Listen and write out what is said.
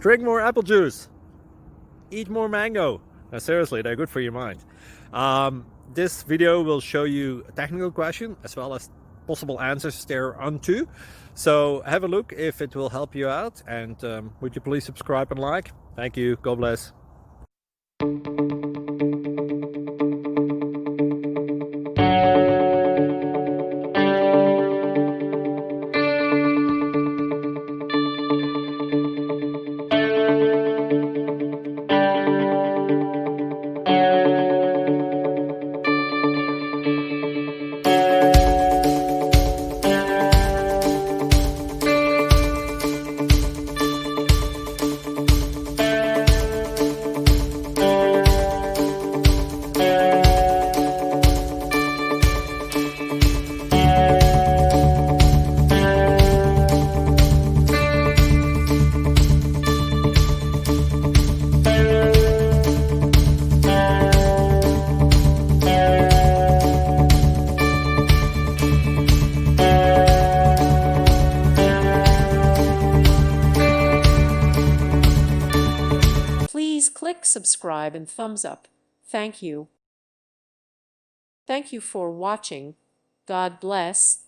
Drink more apple juice. Eat more mango. Now, seriously, they're good for your mind. This video will show you a technical question as well as possible answers thereunto. So have a look if it will help you out, and would you please subscribe and like? Thank you. God bless. Please click subscribe and thumbs up. Thank you. Thank you for watching. God bless.